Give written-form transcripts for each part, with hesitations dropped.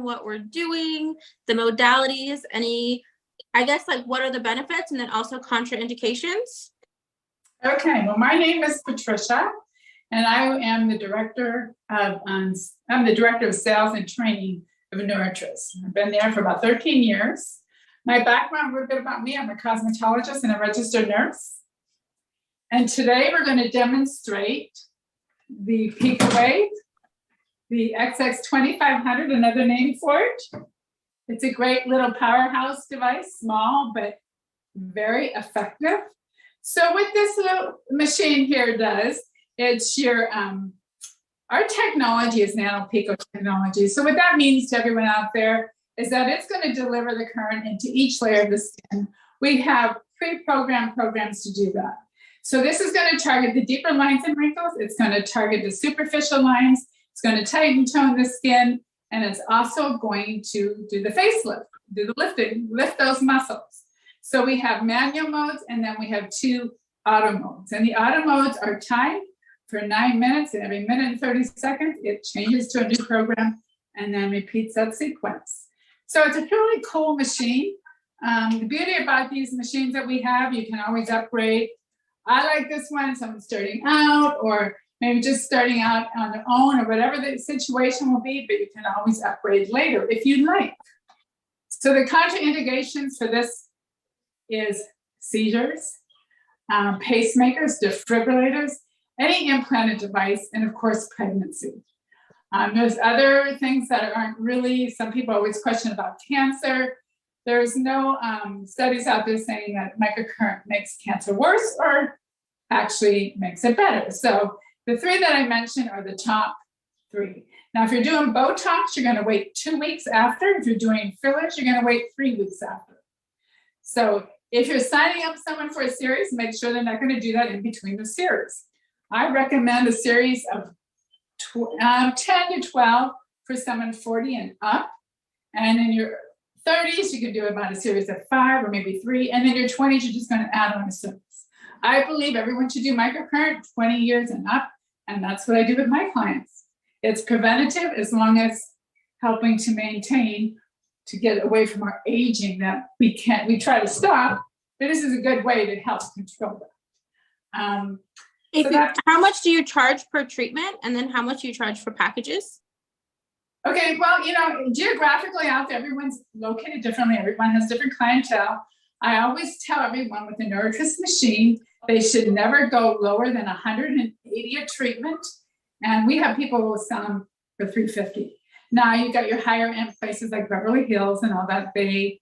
what we're doing, the modalities, any, I guess, like what are the benefits, and then also contraindications? Okay, well, my name is Patricia, and I am the director of sales and training of Nurtris. I've been there for about 13 years. My background, a little bit about me, I'm a cosmetologist and a registered nurse. And today we're going to demonstrate the Picowave, the XX2500, another name for it. It's a great little powerhouse device, small, but very effective. So what this little machine here does, it's your, our technology is nano pico technology. So what that means to everyone out there is that it's going to deliver the current into each layer of the skin. We have pre-programmed programs to do that. So this is going to target the deeper lines and wrinkles. It's going to target the superficial lines. It's going to tighten, tone the skin. And it's also going to do the facelift, do the lifting, lift those muscles. So we have manual modes, and then we have 2 auto modes. And the auto modes are timed for 9 minutes, and every minute and 30 seconds, it changes to a new program and then repeats that sequence. So it's a really cool machine. The beauty about these machines that we have, you can always upgrade. I like this one, someone starting out, or maybe just starting out on their own, or whatever the situation will be, but you can always upgrade later if you'd like. So the contraindications for this is seizures, pacemakers, defibrillators, any implanted device, and of course, pregnancy. There's other things that aren't really, some people always question about cancer. There's no studies out there saying that microcurrent makes cancer worse or actually makes it better. So the 3 that I mentioned are the top 3. Now, if you're doing Botox, you're going to wait 2 weeks after. If you're doing fillers, you're going to wait 3 weeks after. So if you're signing up someone for a series, make sure they're not going to do that in between the series. I recommend a series of 10 to 12 for someone 40 and up. And in your 30s, you can do about a series of 5 or maybe 3. And in your 20s, you're just going to add on a service. I believe everyone should do microcurrent 20 years and up. And that's what I do with my clients. It's preventative as long as helping to maintain, to get away from our aging that we try to stop, but this is a good way to help control that. How much do you charge per treatment? And then how much do you charge for packages? Okay, well, geographically out there, everyone's located differently. Everyone has different clientele. I always tell everyone with the Nurtris machine, they should never go lower than 180 a treatment. And we have people who will sell them for $350. Now you got your higher end places like Beverly Hills and all that, they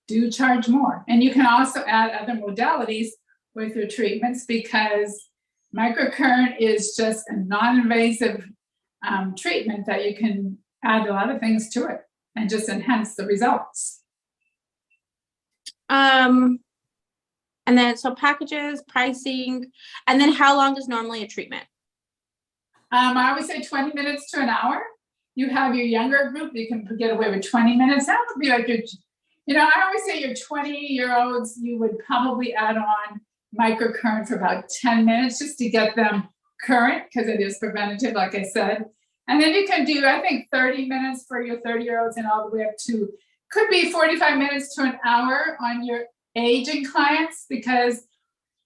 do charge more. And you can also add other modalities with your treatments because microcurrent is just a non-invasive treatment that you can add a lot of things to it and just enhance the results. And then so packages, pricing, and then how long is normally a treatment? I always say 20 minutes to an hour. You have your younger group, you can get away with 20 minutes. That would be like your, I always say your 20-year-olds, you would probably add on microcurrent for about 10 minutes just to get them current because it is preventative, like I said. And then you can do, I think, 30 minutes for your 30-year-olds and all the way up to, could be 45 minutes to an hour on your aging clients because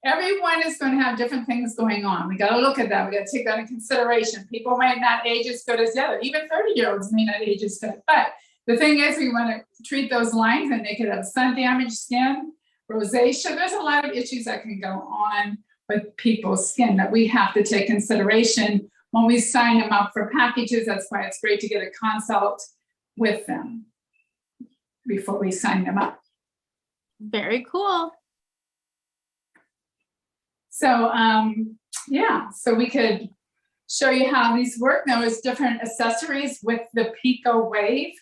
everyone is going to have different things going on. We got to look at that. We got to take that in consideration. People might not age as good as the other. Even 30-year-olds may not age as good. But the thing is, we want to treat those lines, and they could have sun-damaged skin, rosacea. There's a lot of issues that can go on with people's skin that we have to take consideration when we sign them up for packages. That's why it's great to get a consult with them before we sign them up. Very cool. So, so we could show you how these work. Now, there's different accessories with the Picowave.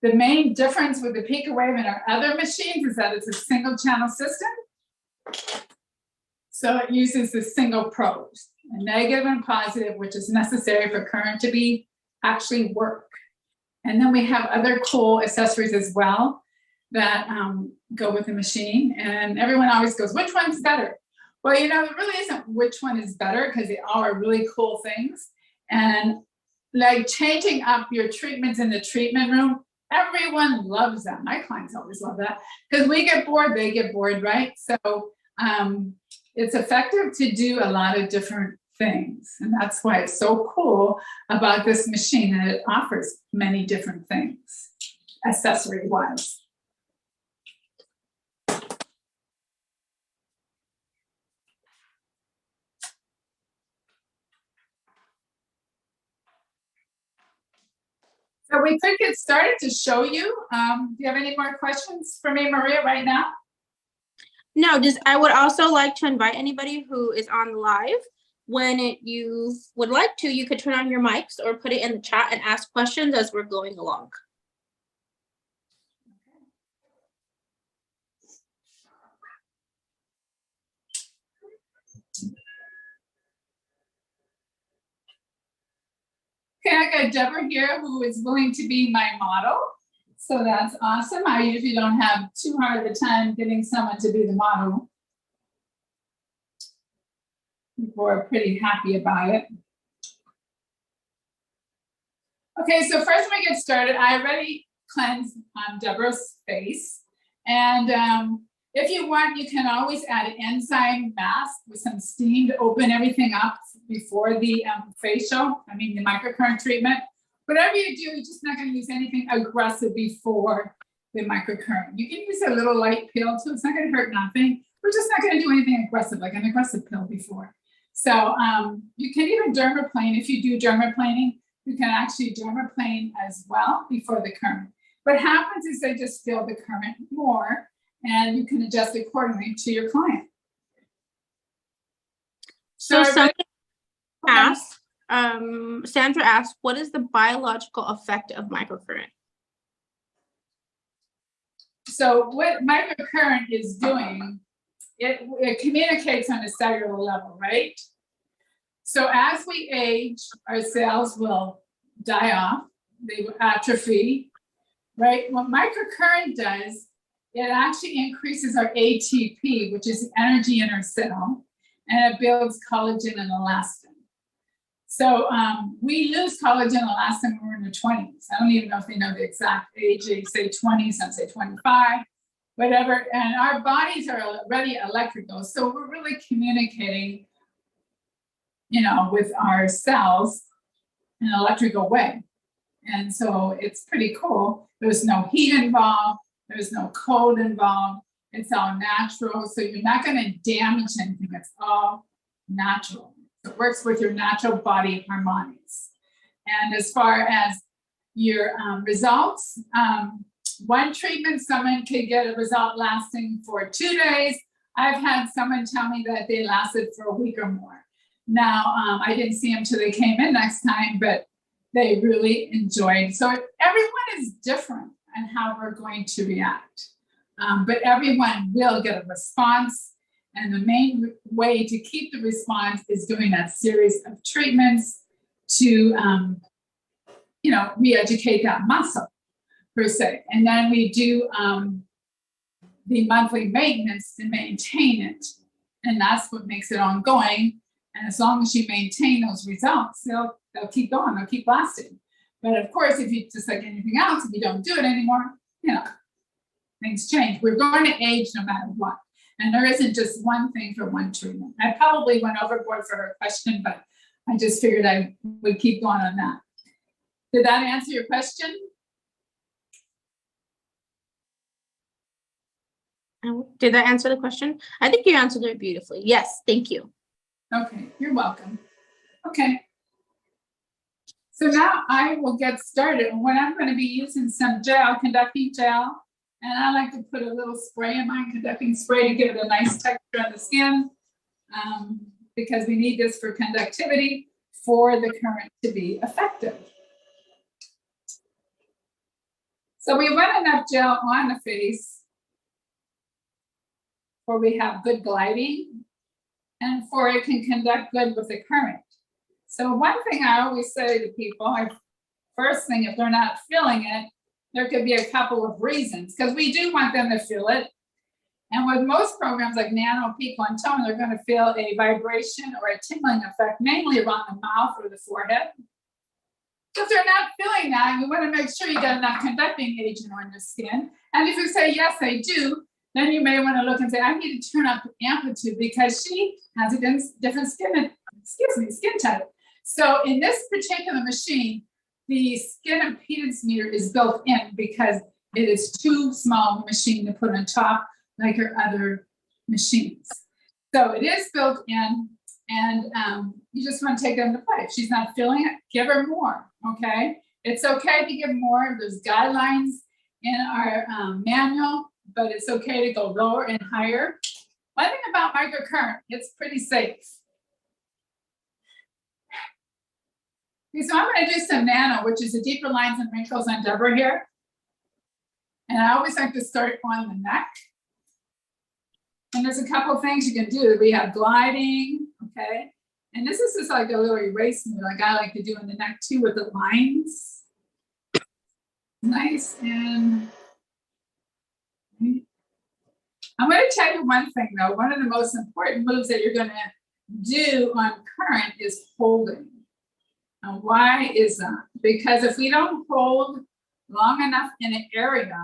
The main difference with the Picowave and our other machines is that it's a single channel system. So it uses the single probes, a negative and positive, which is necessary for current to be actually work. And then we have other cool accessories as well that go with the machine. And everyone always goes, which one's better? Well, there really isn't which one is better because they all are really cool things. And like changing up your treatments in the treatment room Everyone loves that. My clients always love that because we get bored, they get bored, right? So it's effective to do a lot of different things. And that's why it's so cool about this machine, that it offers many different things, accessory-wise. So we could get started to show you. Do you have any more questions for me, Maria, right now? No, I would also like to invite anybody who is on live. When you would like to, you could turn on your mics or put it in the chat and ask questions as we're going along. Okay, I got Deborah here who is willing to be my model. So that's awesome. I usually don't have too hard of a time getting someone to be the model. People are pretty happy about it. Okay, so first when we get started, I already cleansed Deborah's face. And if you want, you can always add an enzyme mask with some steam to open everything up before the facial, the microcurrent treatment. Whatever you do, you're just not going to use anything aggressive before the microcurrent. You can use a little light pill too. It's not going to hurt nothing. We're just not going to do anything aggressive, like an aggressive pill before. So you can even dermaplane. If you do dermaplaning, you can actually dermaplane as well before the current. What happens is they just feel the current more, and you can adjust accordingly to your client. So Sandra asked, what is the biological effect of microcurrent? So what microcurrent is doing, it communicates on a cellular level, right? So as we age, our cells will die off, they will atrophy, right? What microcurrent does, it actually increases our ATP, which is energy in our cell, and it builds collagen and elastin. So we lose collagen and elastin when we're in the 20s. I don't even know if they know the exact age. They say 20, some say 25, whatever. And our bodies are already electrical. So we're really communicating, with our cells in an electrical way. And so it's pretty cool. There's no heat involved. There's no cold involved. It's all natural. So you're not going to damage anything. It's all natural. It works with your natural body harmonics. And as far as your results, one treatment, someone could get a result lasting for 2 days. I've had someone tell me that they lasted for a week or more. Now, I didn't see them till they came in next time, but they really enjoyed. So everyone is different in how we're going to react. But everyone will get a response. And the main way to keep the response is doing that series of treatments to, re-educate that muscle, per se. And then we do the monthly maintenance to maintain it. And that's what makes it ongoing. And as long as you maintain those results, they'll keep going, they'll keep lasting. But of course, if you, just like anything else, if you don't do it anymore, things change. We're going to age no matter what. And there isn't just one thing for one treatment. I probably went overboard for her question, but I just figured I would keep going on that. Did that answer your question? Did that answer the question? I think you answered it beautifully. Yes, thank you. Okay, you're welcome. Okay. So now I will get started. And what I'm going to be using some gel, conducting gel. And I like to put a little spray in mine, conducting spray, to give it a nice texture on the skin, because we need this for conductivity for the current to be effective. So we want enough gel on the face for we have good gliding and for it can conduct good with the current. So one thing I always say to people, first thing, if they're not feeling it, there could be a couple of reasons, because we do want them to feel it. And with most programs like nano, pico, and tone, they're going to feel a vibration or a tingling effect, mainly around the mouth or the forehead. So if they're not feeling that, you want to make sure you got enough conducting agent on your skin. And if you say, yes, I do, then you may want to look and say, I need to turn up the amplitude because she has a different skin type. So in this particular machine, the skin impedance meter is built in because it is too small of a machine to put on top like your other machines. So it is built in, and you just want to take it into play. If she's not feeling it, give her more, okay? It's okay to give more. There's guidelines in our manual, but it's okay to go lower and higher. One thing about microcurrent, it's pretty safe. Okay, so I'm going to do some nano, which is the deeper lines and wrinkles on Deborah here. And I always like to start on the neck. And there's a couple of things you can do. We have gliding, okay? And this is just like a little erase move, like I like to do in the neck too with the lines. Nice and I'm going to tell you one thing though. One of the most important moves that you're going to do on current is holding. And why is that? Because if we don't hold long enough in an area,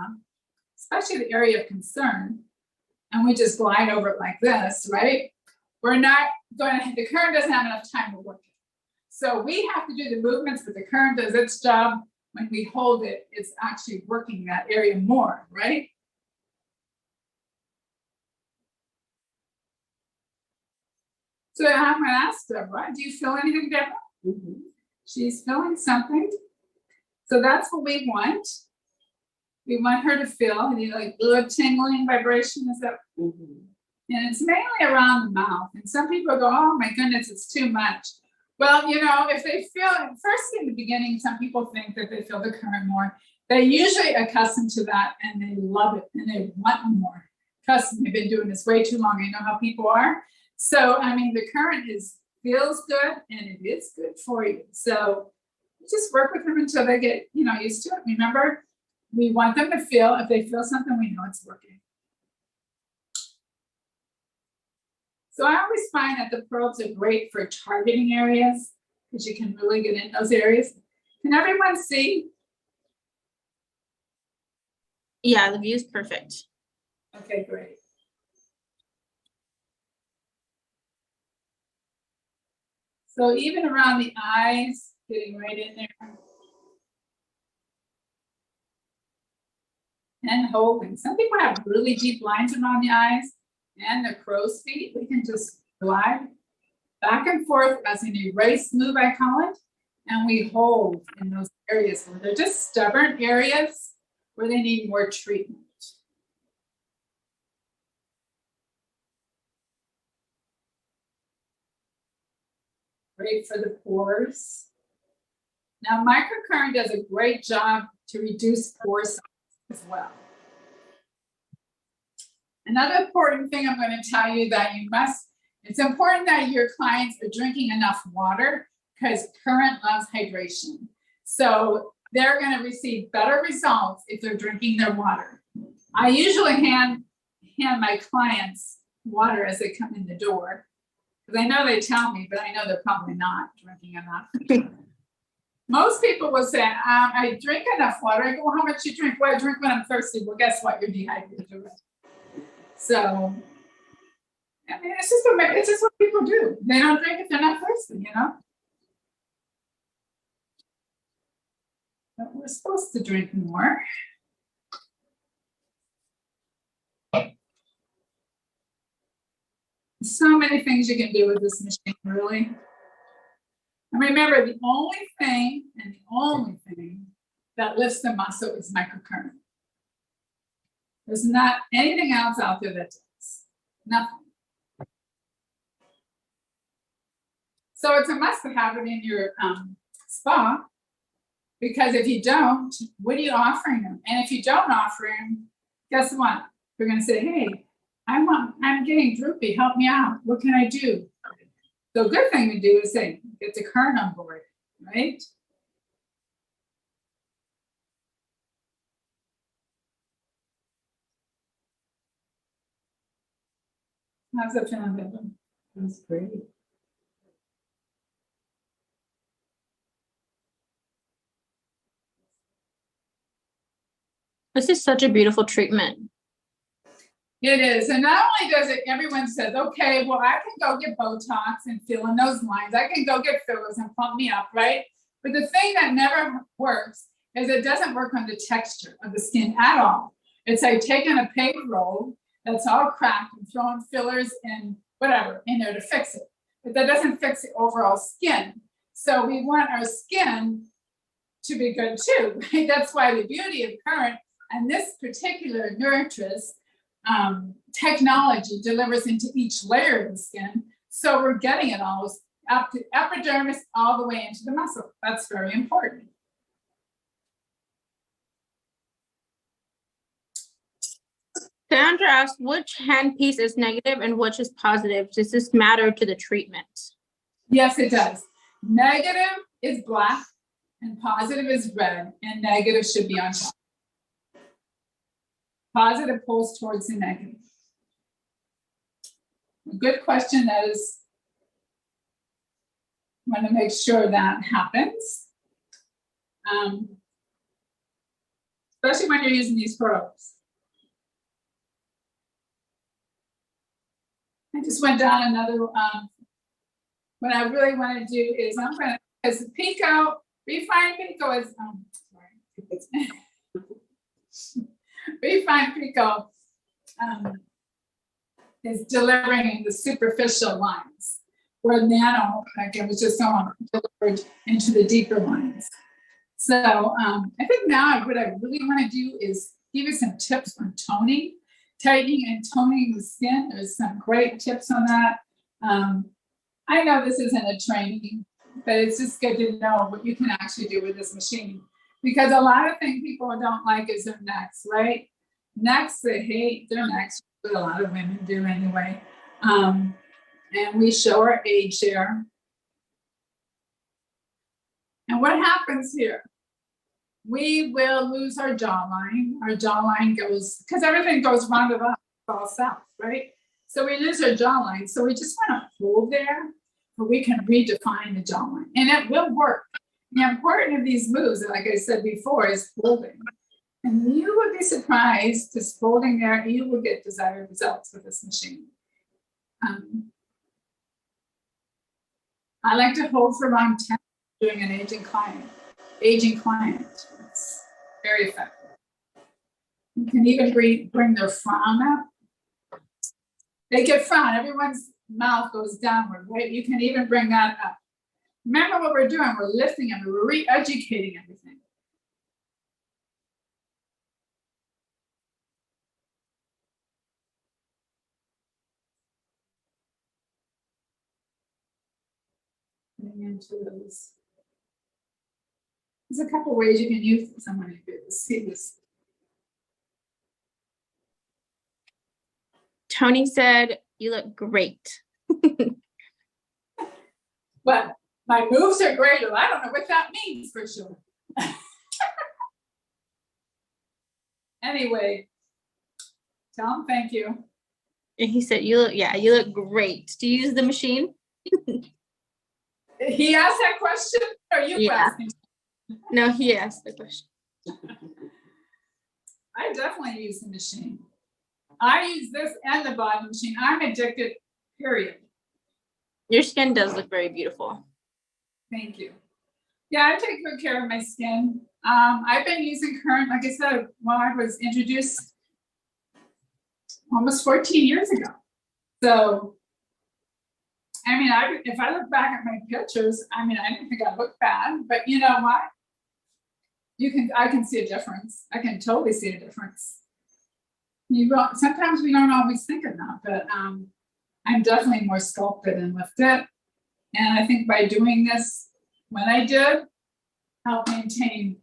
especially the area of concern, and we just glide over it like this, right? We're not going to, the current doesn't have enough time to work it. So we have to do the movements, but the current does its job. When we hold it, it's actually working that area more, right? So I'm going to ask Deborah, do you feel anything, Deborah? Mm-hmm. She's feeling something. So that's what we want. We want her to feel any like little tingling vibration. Is that? Mm-hmm. And it's mainly around the mouth. And some people go, oh my goodness, it's too much. Well, you know, if they feel, first in the beginning, some people think that they feel the current more. They're usually accustomed to that and they love it and they want more. Trust me, they've been doing this way too long. I know how people are. So, I mean, the current feels good and it is good for you. So just work with them until they get, you know, used to it. Remember, we want them to feel, if they feel something, we know it's working. So I always find that the probes are great for targeting areas because you can really get in those areas. Can everyone see? Yeah, the view is perfect. Okay, great. So even around the eyes, getting right in there. And holding. Some people have really deep lines around the eyes and the crow's feet. We can just glide back and forth as an erase move, I call it. And we hold in those areas where they're just stubborn areas where they need more treatment. Great for the pores. Now, microcurrent does a great job to reduce pore size as well. Another important thing I'm going to tell you that it's important that your clients are drinking enough water because current loves hydration. So they're going to receive better results if they're drinking their water. I usually hand my clients water as they come in the door because I know they tell me, but I know they're probably not drinking enough. Most people will say, I drink enough water. I go, well, how much you drink? Well, I drink when I'm thirsty. Well, guess what? You're dehydrated. So, I mean, it's just what people do. They don't drink if they're not thirsty, you know? But we're supposed to drink more. So many things you can do with this machine, really. And remember, the only thing that lifts the muscle is microcurrent. There's not anything else out there that does. Nothing. So it's a must to have it in your spa, because if you don't, what are you offering them? And if you don't offer them, guess what? They're going to say, hey, I'm getting droopy. Help me out. What can I do? So a good thing to do is say, get the current on board, right? How's that feeling, Bevan? That's great. This is such a beautiful treatment. It is. And not only does it, everyone says, okay, well, I can go get Botox and fill in those lines. I can go get fillers and pump me up, right? But the thing that never works is it doesn't work on the texture of the skin at all. It's like taking a paper roll that's all cracked and throwing fillers and whatever in there to fix it. But that doesn't fix the overall skin. So we want our skin to be good too, right? That's why the beauty of Current and this particular Nurtress technology delivers into each layer of the skin. So we're getting it almost up to epidermis all the way into the muscle. That's very important. Sandra asked, which handpiece is negative and which is positive? Does this matter to the treatment? Yes, it does. Negative is black and positive is red, and negative should be on top. Positive pulls towards the negative. A good question. That is, I want to make sure that happens. Especially when you're using these probes. I just went down another, what I really want to do is I'm going to, because Pico, Refined Pico is, sorry. Refined Pico is delivering the superficial lines, where Nano, like it was just on, delivered into the deeper lines. So I think now what I really want to do is give you some tips on toning, tightening and toning the skin. There's some great tips on that. I know this isn't a training, but it's just good to know what you can actually do with this machine. Because a lot of things people don't like is their necks, right? Necks, they hate their necks, but a lot of women do anyway. And we show our age here. And what happens here? We will lose our jawline. Our jawline goes, because everything goes round and up, all south, right? So we lose our jawline. So we just want to hold there, but we can redefine the jawline. And it will work. The important of these moves, like I said before, is holding. And you would be surprised, just holding there, you will get desired results with this machine. I like to hold for around 10 doing an aging client. It's very effective. You can even bring their frown up. They get frown, everyone's mouth goes downward, right? You can even bring that up. Remember what we're doing, we're lifting them, we're re-educating everything. Into those. There's a couple ways you can use this. I'm going to see this. Tony said, you look great. But my moves are greater. I don't know what that means for sure. Anyway, tell him thank you. And he said, you look great. Do you use the machine? He asked that question, or you asking? No, he asked the question. I definitely use the machine. I use this and the body machine. I'm addicted, period. Your skin does look very beautiful. Thank you. Yeah, I take good care of my skin. I've been using Current, like I said, when I was introduced almost 14 years ago. So, I mean, if I look back at my pictures, I mean, I didn't think I looked bad, but you know what? I can see a difference. I can totally see a difference. Sometimes we don't always think of that, but I'm definitely more sculpted and lifted. And I think by doing this, when I did, help maintain,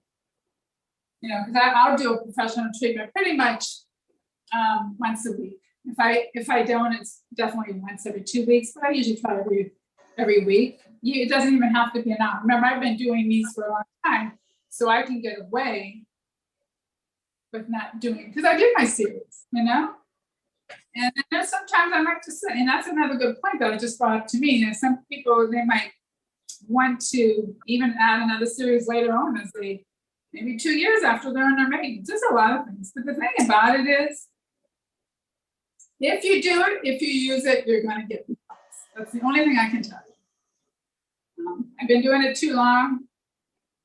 because I'll do a professional treatment pretty much once a week. If I don't, it's definitely once every 2 weeks, but I usually try every week. It doesn't even have to be an hour. Remember, I've been doing these for a long time, so I can get away with not doing, because I did my series, And then sometimes I like to say, and that's another good point that I just brought up to me. And some people, they might want to even add another series later on as they maybe 2 years after they're in their maintenance. There's a lot of things. But the thing about it is, if you do it, if you use it, you're going to get results. That's the only thing I can tell you. I've been doing it too long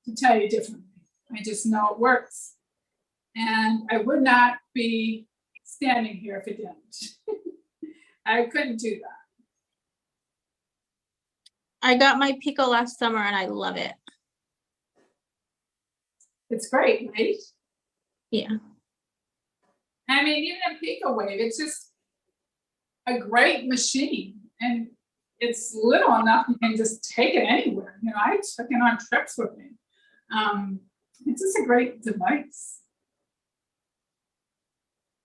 to tell you differently. I just know it works. And I would not be standing here if it didn't. I couldn't do that. I got my Pico last summer and I love it. It's great, right? Yeah. I mean, even a Picowave, it's just a great machine. And it's little enough you can just take it anywhere. You know, I took it on trips with me. It's just a great device.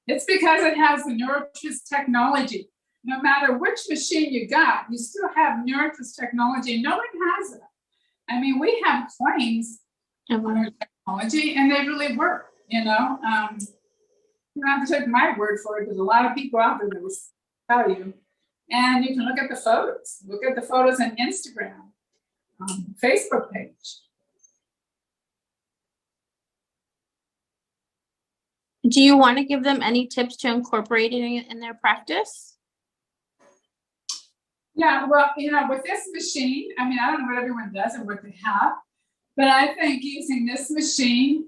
It's because it has the NeuroTrust technology. No matter which machine you got, you still have NeuroTrust technology. No one has it. I mean, we have claims on our technology, and they really work. You know, you don't have to take my word for it. There's a lot of people out there that will tell you, and you can look at the photos. Look at the photos on Instagram, Facebook page. Do you want to give them any tips to incorporating it in their practice? Yeah, well, you know, with this machine, I mean, I don't know what everyone does and what they have, but I think using this machine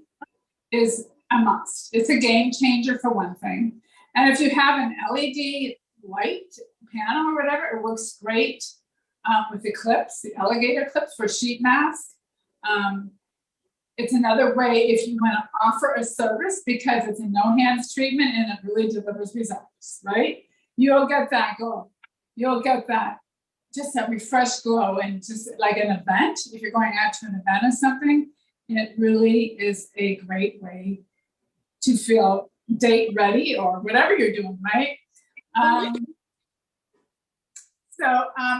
is a must. It's a game changer for one thing. And if you have an LED light panel or whatever, it works great with the clips, the alligator clips for sheet mask. It's another way if you want to offer a service because it's a no-hands treatment and it really delivers results, right? You'll get that glow. You'll get that, just that refreshed glow, and just like an event, if you're going out to an event or something, it really is a great way to feel date ready or whatever you're doing, right?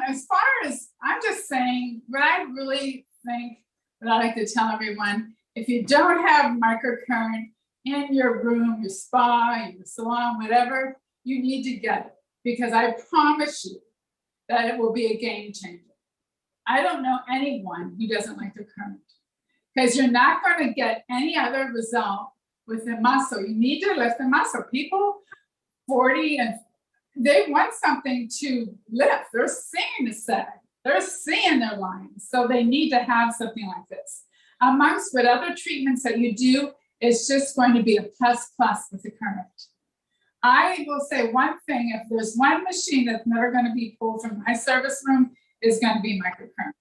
As far as, I'm just saying, what I really think, but I like to tell everyone, if you don't have microcurrent in your room, your spa, your salon, whatever, you need to get it, because I promise you that it will be a game changer. I don't know anyone who doesn't like the current, because you're not going to get any other result with the muscle. You need to lift the muscle. People 40 and they want something to lift. They're seeing the sag. They're seeing their lines. So they need to have something like this. Amongst what other treatments that you do, it's just going to be a plus with the current. I will say one thing, if there's one machine that's never going to be pulled from my service room, is going to be microcurrent.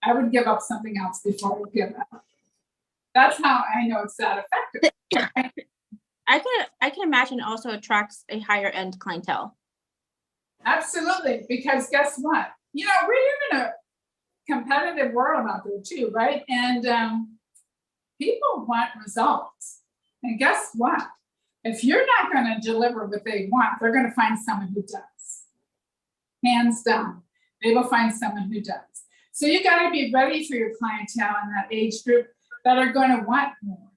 I would give up something else before I would give up. That's how I know it's that effective. I can imagine also attracts a higher end clientele. Absolutely, because guess what? You know, we live in a competitive world out there too, right? And people want results. And guess what? If you're not going to deliver what they want, they're going to find someone who does. Hands down, they will find someone who does. So you got to be ready for your clientele in that age group that are going to want more.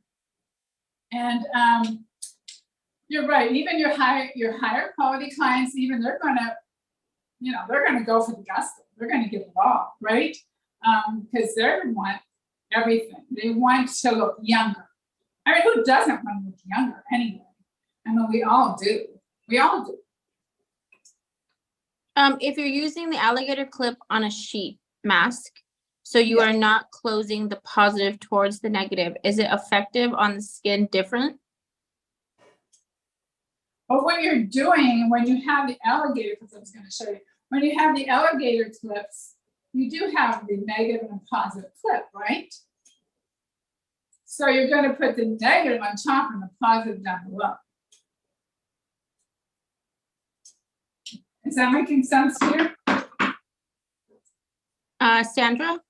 And you're right. Even your higher quality clients, even they're going to, you know, they're going to go for the gusto. They're going to get it all, right? Because they want everything. They want to look younger. I mean, who doesn't want to look younger anyway? I mean, we all do. We all do. If you're using the alligator clip on a sheet mask, so you are not closing the positive towards the negative, is it effective on the skin different? But what you're doing when you have the alligator clips, I was going to show you, when you have the alligator clips, you do have the negative and positive clip, right? So you're going to put the negative on top and the positive down below. Is that making sense here? Sandra?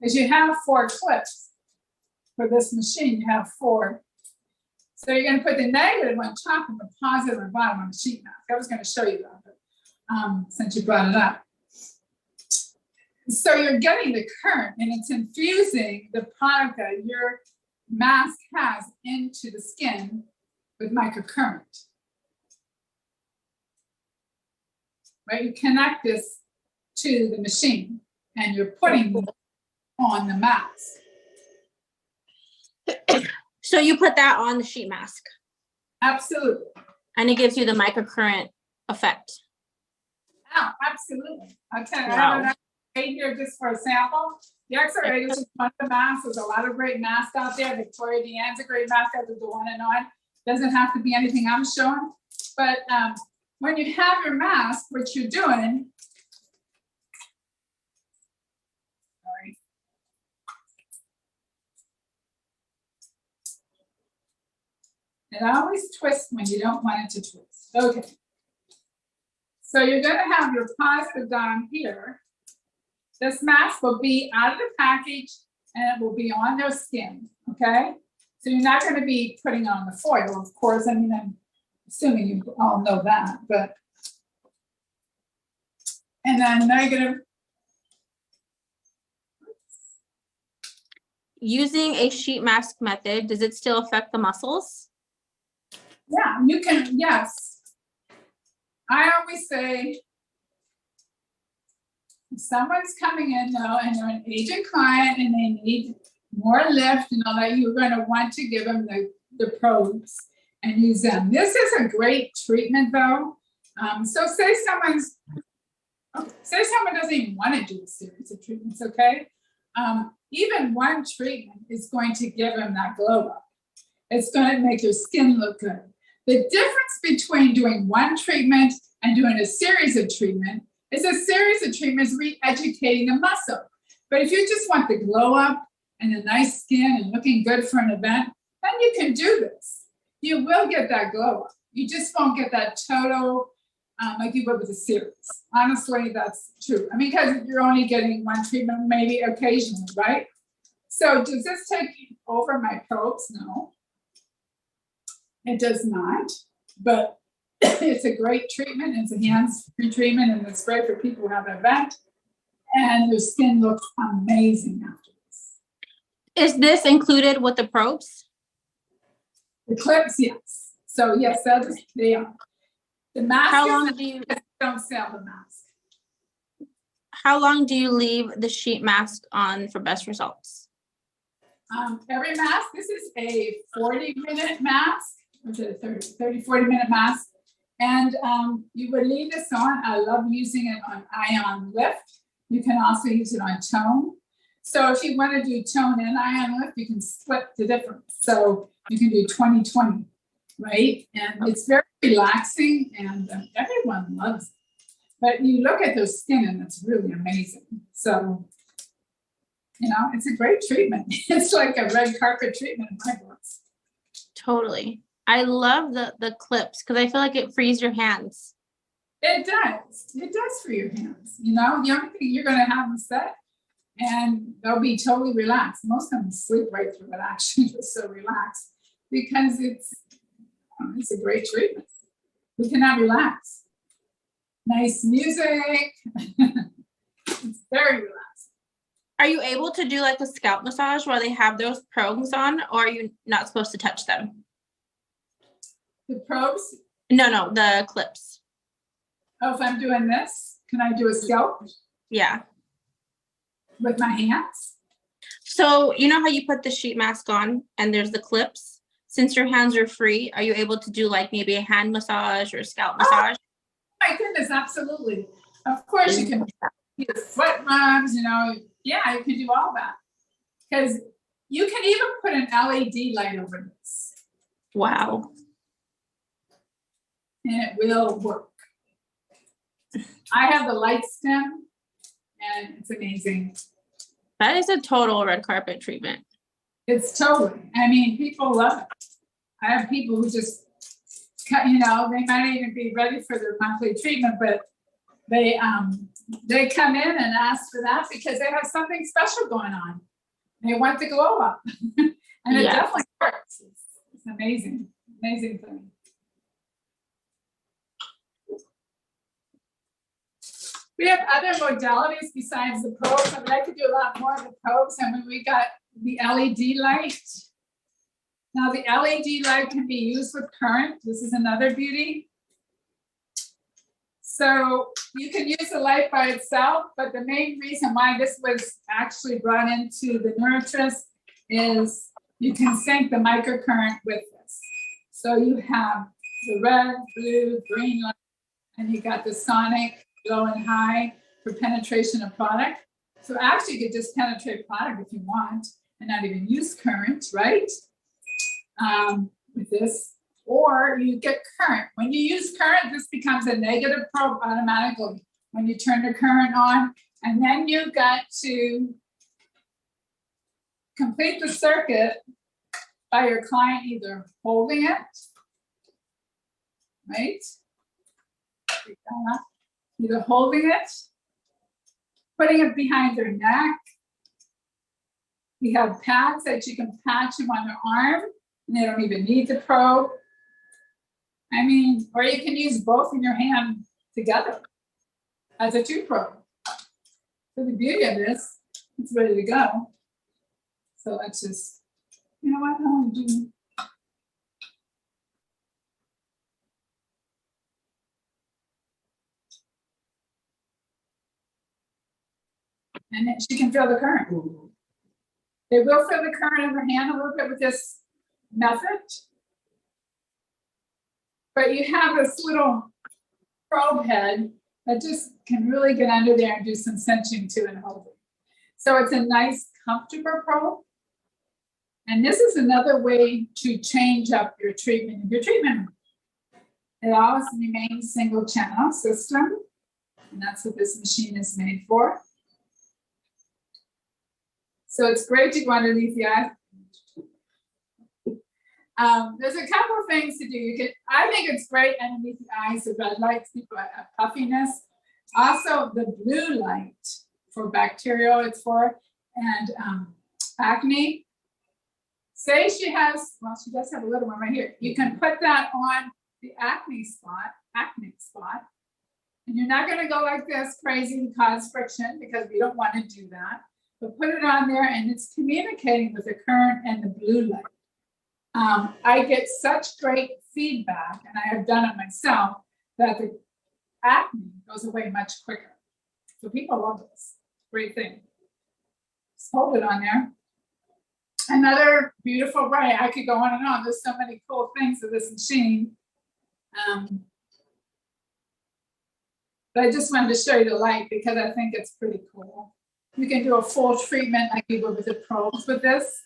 As you have 4 clips for this machine, you have 4. So you're going to put the negative on top and the positive on bottom on the sheet mask. I was going to show you that, but since you brought it up. So you're getting the current, and it's infusing the product that your mask has into the skin with microcurrent. Right? You connect this to the machine, and you're putting on the mask. So you put that on the sheet mask. Absolutely. And it gives you the microcurrent effect. Oh, absolutely. I'll tell you, Wow. I have an XR here just for a sample. The XR is just one of the masks. There's a lot of great masks out there. Victoria Deanne's a great mask out there, the one and on. Doesn't have to be anything I'm showing. But when you have your mask, what you're doing, sorry. It always twists when you don't want it to twist. Okay. So you're going to have your positive down here. This mask will be out of the package and it will be on their skin, okay? So you're not going to be putting on the foil, of course. I mean, I'm assuming you all know that, but. And then negative. Using a sheet mask method, does it still affect the muscles? Yeah, you can, yes. I always say, if someone's coming in though, and they're an agent client and they need more lift and all that, you're going to want to give them the probes and use them. This is a great treatment though. So say someone doesn't even want to do a series of treatments, okay? Even one treatment is going to give them that glow up. It's going to make your skin look good. The difference between doing one treatment and doing a series of treatment is a series of treatments re-educating the muscle. But if you just want the glow up and a nice skin and looking good for an event, then you can do this. You will get that glow up. You just won't get that total like you would with a series. Honestly, that's true. I mean, because you're only getting one treatment, maybe occasionally, right? So does this take over my probes? No. It does not, but it's a great treatment. It's a hands-free treatment, and it's great for people who have an event, and their skin looks amazing after this. Is this included with the probes? The clips, yes. So yes, they are. The mask. How long do you don't sell the mask? How long do you leave the sheet mask on for best results? Every mask. This is a 40-minute mask. Which is a 40-minute mask. And you would leave this on. I love using it on ion lift. You can also use it on tone. So if you want to do tone and ion lift, you can split the difference. So you can do 20-20, right? And it's very relaxing and everyone loves it. But you look at their skin and it's really amazing. So, you know, it's a great treatment. It's like a red carpet treatment in my books. Totally. I love the clips because I feel like it frees your hands. It does. It does for your hands. You know, the only thing you're going to have them set and they'll be totally relaxed. Most of them sleep right through it, actually. They're so relaxed because it's a great treatment. We cannot relax. Nice music. It's very relaxing. Are you able to do like a scalp massage while they have those probes on, or are you not supposed to touch them? The probes? No, the clips. Oh, if I'm doing this, can I do a scalp? Yeah. With my hands? So you know how you put the sheet mask on and there's the clips? Since your hands are free, are you able to do like maybe a hand massage or a scalp massage? Oh, my goodness, absolutely. Of course you can do foot rubs, you know. Yeah, you can do all that. Because you can even put an LED light over this. Wow. And it will work. I have the light stem and it's amazing. That is a total red carpet treatment. It's totally, I mean, people love it. I have people who just, you know, they might even be ready for their monthly treatment, but they come in and ask for that because they have something special going on. They want the glow up. And it definitely works. It's amazing, amazing thing. We have other modalities besides the probes. I mean, I could do a lot more of the probes. I mean, we got the LED light. Now the LED light can be used with current. This is another beauty. So you can use the light by itself, but the main reason why this was actually brought into the Nurtress is you can sync the microcurrent with this. So you have the red, blue, green light, and you got the sonic low and high for penetration of product. So actually you could just penetrate product if you want and not even use current, right? With this. Or you get current. When you use current, this becomes a negative probe automatically when you turn the current on. And then you got to complete the circuit by your client either holding it, right? Either holding it, putting it behind their neck. We have pads that you can patch them on their arm, and they don't even need the probe. I mean, or you can use both in your hand together as a two probe. So the beauty of this, it's ready to go. So let's just, you know what, I want to do. And then she can feel the current. They will feel the current in her hand a little bit with this method. But you have this little probe head that just can really get under there and do some cinching to and hold it. So it's a nice, comfortable probe. And this is another way to change up your treatment. It always remains single channel system. And that's what this machine is made for. So it's great to go underneath the eye. There's a couple of things to do. I think it's great underneath the eyes, the red lights, people have puffiness. Also the blue light for bacterial it's for, and acne. Say she has, well, she does have a little one right here. You can put that on the acne spot, and you're not gonna go like this crazy and cause friction because we don't wanna do that. But put it on there and it's communicating with the current and the blue light. I get such great feedback, and I have done it myself, that the acne goes away much quicker. So people love this. Great thing. Just hold it on there. Another beautiful way, I could go on and on. There's so many cool things with this machine. But I just wanted to show you the light because I think it's pretty cool. You can do a full treatment like you would with the probes with this.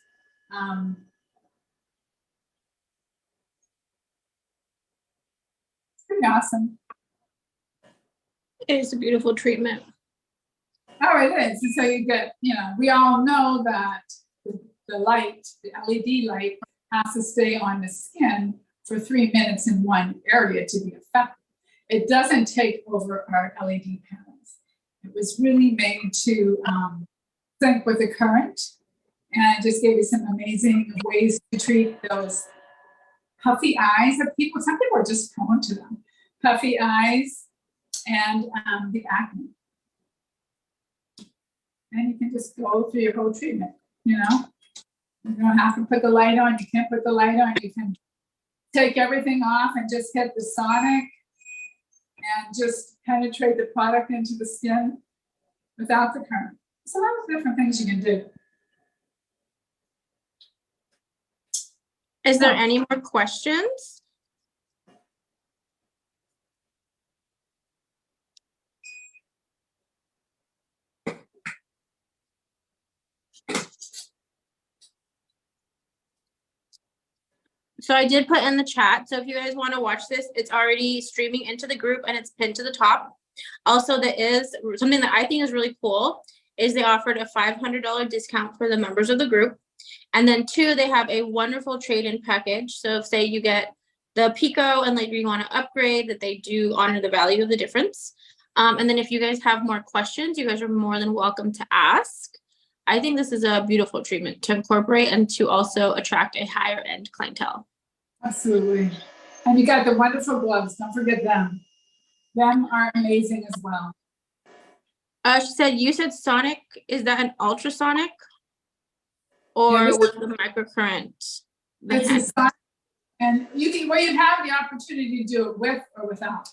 Pretty awesome. It is a beautiful treatment. Oh, it is. And so you get, you know, we all know that the light, the LED light, has to stay on the skin for 3 minutes in one area to be effective. It doesn't take over our LED panels. It was really made to sync with the current, and it just gave you some amazing ways to treat those puffy eyes of people. Some people are just prone to them. Puffy eyes and the acne. And you can just go through your whole treatment, you know? You don't have to put the light on. You can't put the light on. You can take everything off and just hit the sonic and just penetrate the product into the skin without the current. So a lot of different things you can do. Is there any more questions? So I did put in the chat. So if you guys want to watch this, it's already streaming into the group and it's pinned to the top. Also, there is something that I think is really cool is they offered a $500 discount for the members of the group. And then 2, they have a wonderful trade-in package. So if say you get the Pico and later you want to upgrade, that they do honor the value of the difference. And then if you guys have more questions, you guys are more than welcome to ask. I think this is a beautiful treatment to incorporate and to also attract a higher end clientele. Absolutely. And you got the wonderful gloves. Don't forget them. Them are amazing as well. She said, you said sonic. Is that an ultrasonic? Or Yeah, with the microcurrent? And you can, well, you have the opportunity to do it with or without.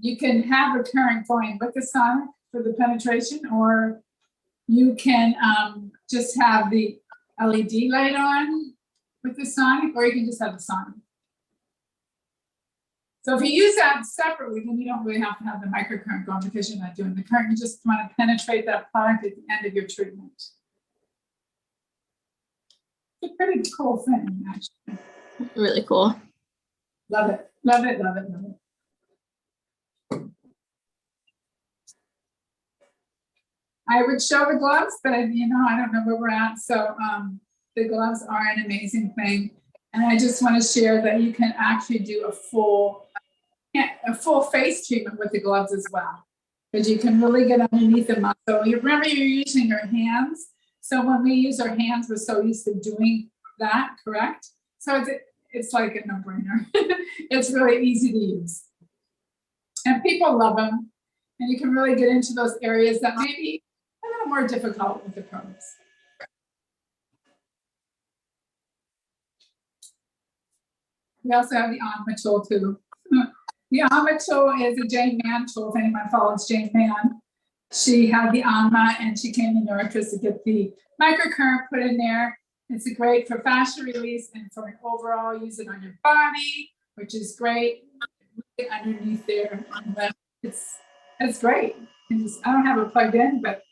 you can have a current going with the sonic for the penetration, or you can just have the LED light on with the sonic, or you can just have the sonic. So if you use that separately, then you don't really have to have the microcurrent going because you're not doing the current. You just want to penetrate that product at the end of your treatment. It's a pretty cool thing, actually. Really cool. Love it, love it, love it, love it. I would show the gloves, but I don't know where we're at. So the gloves are an amazing thing. And I just want to share that you can actually do a full face treatment with the gloves as well. Because you can really get underneath the muscle. You remember you're using your hands. So when we use our hands, we're so used to doing that, correct? So it's like a no-brainer. It's really easy to use. And people love them. And you can really get into those areas that may be a little more difficult with the probes. We also have the Anma tool too. The Anma tool is a Jane Mann tool. If anyone follows Jane Mann, she had the Anma and she came to Norris to get the microcurrent put in there. It's great for fascia release and for an overall, use it on your body, which is great. Underneath there, it's great. I don't have it plugged in, but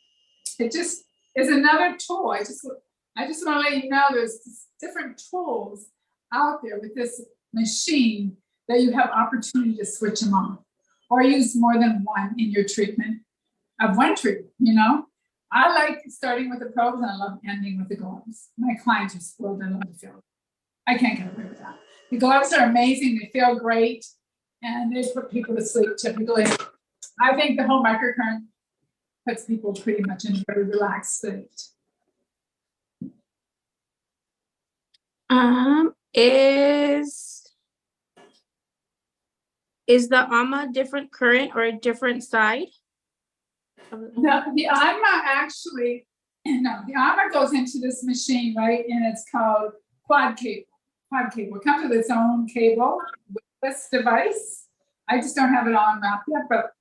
it just is another tool. I just want to let you know there's different tools out there with this machine that you have opportunity to switch them on or use more than one in your treatment of one treatment, I like starting with the probes and I love ending with the gloves. My clients are spoiled. I love the feel. I can't get away with that. The gloves are amazing. They feel great and they put people to sleep typically. I think the whole microcurrent puts people pretty much in a very relaxed state. Is the AMA different current or a different side? No, the AMA actually, the AMA goes into this machine, right? And it's called quad cable. Quad cable. It comes with its own cable with this device. I just don't have it all unwrapped yet, but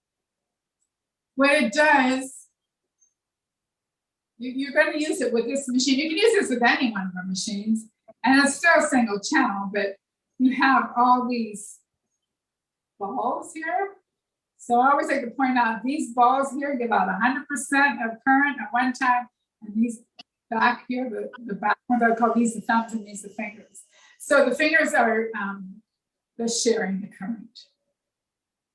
what it does, you're going to use it with this machine. You can use this with any one of our machines, and it's still a single channel, but you have all these balls here. So I always like to point out these balls here give out 100% of current at one time, and these back here, the back ones, I call these the thumbs and these the fingers. So the fingers are the sharing the current.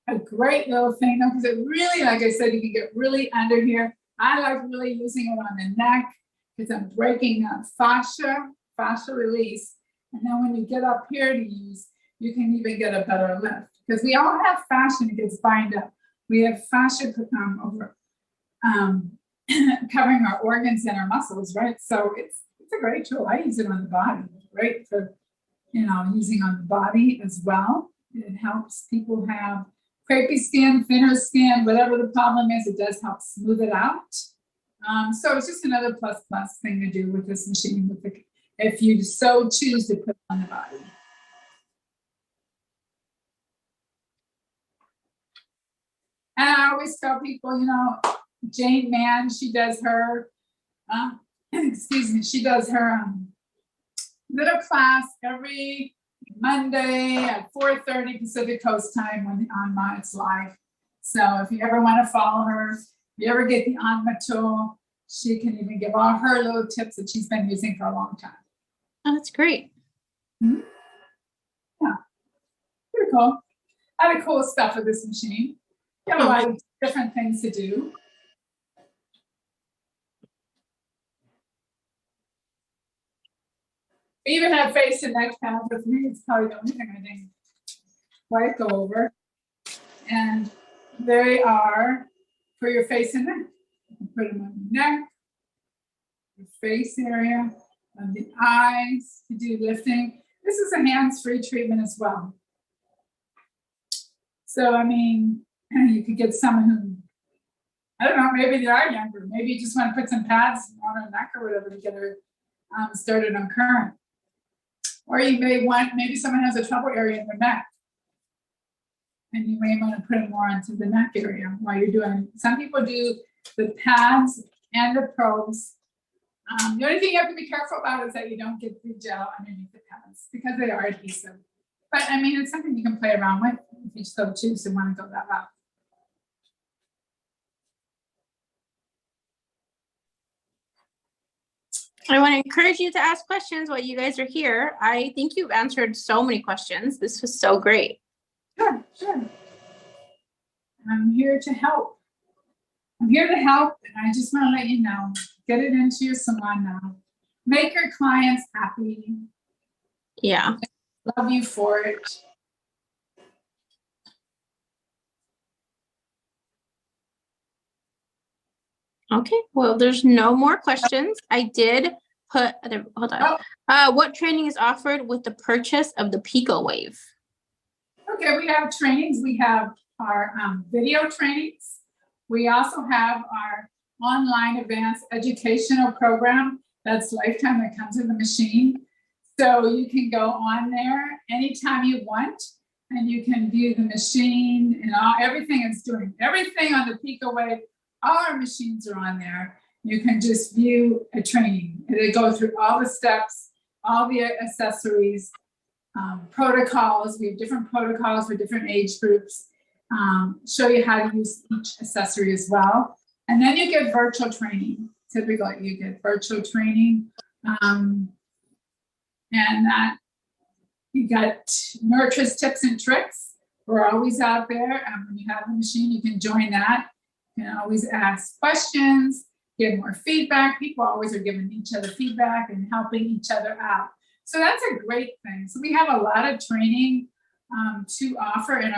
A great little thing though, because it really, like I said, you can get really under here. I like really using it on the neck because I'm breaking up fascia release. And then when you get up here to use, you can even get a better lift. Because we all have fascia that gets bind up. We have fascia over covering our organs and our muscles, right? So it's a great tool. I use it on the body. It's great for using on the body as well. It helps people have crepey skin, thinner skin, whatever the problem is. It does help smooth it out. So it's just another plus thing to do with this machine, if you so choose to put it on the body. And I always tell people, Jane Mann, she does her, she does her little class every Monday at 4:30 Pacific Coast time on it's live. So if you ever want to follow her, if you ever get the Anma tool, she can even give all her little tips that she's been using for a long time. Oh, that's great. Mm-hmm. Yeah, pretty cool. A lot of cool stuff with this machine. You have a lot of different things to do. We even have face and neck pads with me. It's probably the only thing I didn't quite go over. And they are for your face and neck. You can put them on your neck, your face area, on the eyes to do lifting. This is a hands-free treatment as well. So, I mean, you could get someone who, I don't know, maybe they are younger. Maybe you just want to put some pads on her neck or whatever to get her started on current. Or you may want, maybe someone has a trouble area in their neck. And you may want to put it more onto the neck area while you're doing. Some people do the pads and the probes. The only thing you have to be careful about is that you don't get the gel underneath the pads because they are adhesive. But I mean, it's something you can play around with if you so choose to want to go that route. I want to encourage you to ask questions while you guys are here. I think you've answered so many questions. This was so great. Sure, sure. I'm here to help. I'm here to help, and I just want to let you know, get it into your salon now. Make your clients happy. Yeah. Love you for it. Okay, well, there's no more questions. I did put, hold on. What training is offered with the purchase of the Picowave? Okay, we have trainings. We have our video trainings. We also have our online advanced educational program. That's lifetime that comes in the machine. So you can go on there anytime you want, and you can view the machine and everything it's doing. Everything on the Picowave, all our machines are on there. You can just view a training. They go through all the steps, all the accessories, protocols. We have different protocols for different age groups. Show you how to use each accessory as well. And then you get virtual training. Typically, you get virtual training. And that you got Nurture's tips and tricks. We're always out there. When you have the machine, you can join that. You can always ask questions, get more feedback. People always are giving each other feedback and helping each other out. So that's a great thing. So we have a lot of training to offer, and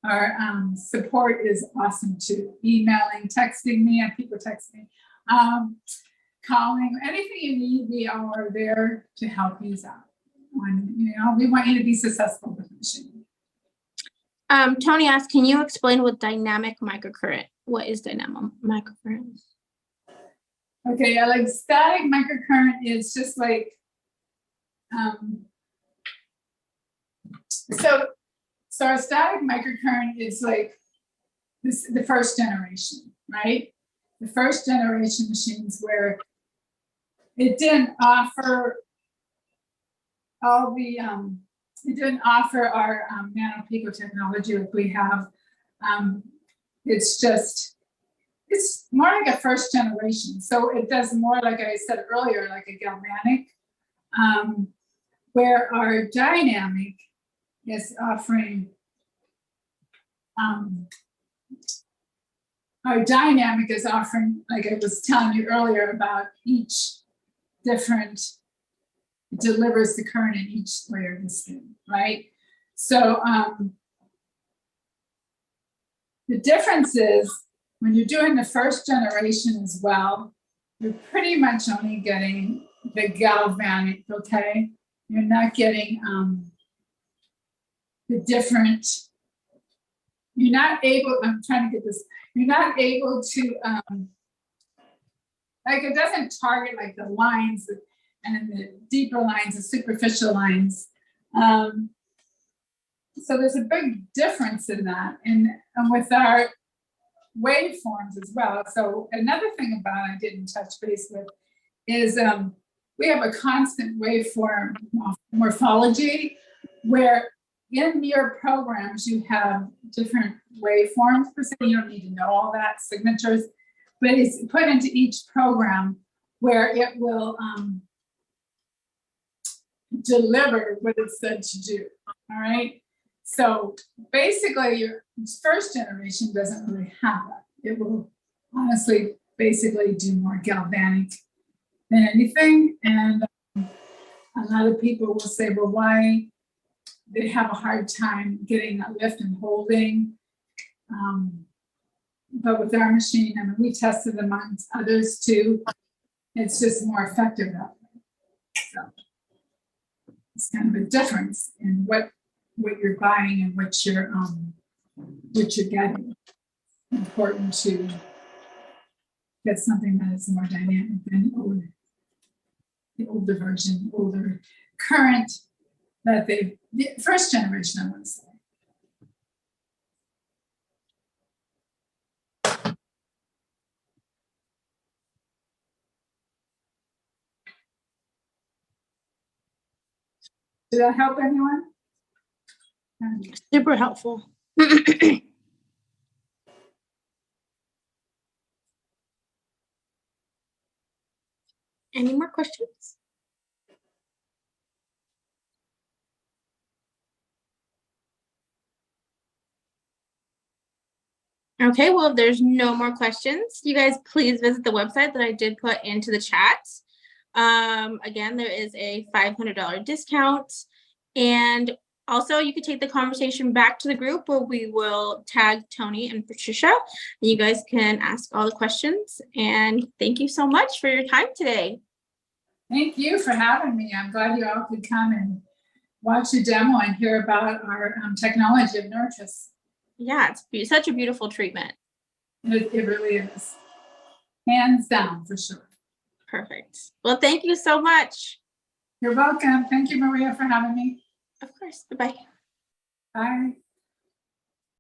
our support is awesome too. Emailing, texting me, and people text me, calling, anything you need, we are there to help you out. We want you to be successful with the machine. Tony asked, can you explain what dynamic microcurrent? What is dynamic microcurrent? Okay, like static microcurrent is just like, so our static microcurrent is like the first generation, right? The first generation machines where it didn't offer all the, it didn't offer our nano pico technology like we have. It's more like a first generation. So it does more, like I said earlier, like a galvanic, where our dynamic is offering, like I was telling you earlier, about each different, delivers the current in each layer of the skin, right? So the difference is when you're doing the first generation as well, you're pretty much only getting the galvanic, okay? You're not getting the different, you're not able, I'm trying to get this, you're not able to, like it doesn't target like the lines and the deeper lines, the superficial lines. So there's a big difference in that, and with our waveforms as well. So another thing about I didn't touch base with is we have a constant waveform morphology where in your programs you have different waveforms per se. You don't need to know all that, signatures, but it's put into each program where it will deliver what it's said to do, all right? So basically your first generation doesn't really have that. It will honestly basically do more galvanic than anything. And a lot of people will say, well, why they have a hard time getting a lift and holding. But with our machine, I mean, we tested amongst others too. It's just more effective that way. So it's kind of a difference in what you're buying and what you're getting. Important to get something that is more dynamic than the older version, older current that the first generation, I want to say. Did that help anyone? Super helpful. Any more questions? Okay, well, if there's no more questions, you guys please visit the website that I did put into the chat. Again, there is a $500 discount. And also you could take the conversation back to the group where we will tag Tony and Patricia, and you guys can ask all the questions. And thank you so much for your time today. Thank you for having me. I'm glad you all could come and watch a demo and hear about our technology of Nurtris. Yeah, it's such a beautiful treatment. It really is. Hands down, for sure. Perfect. Well, thank you so much. You're welcome. Thank you, Maria, for having me. Of course. Bye-bye. Bye.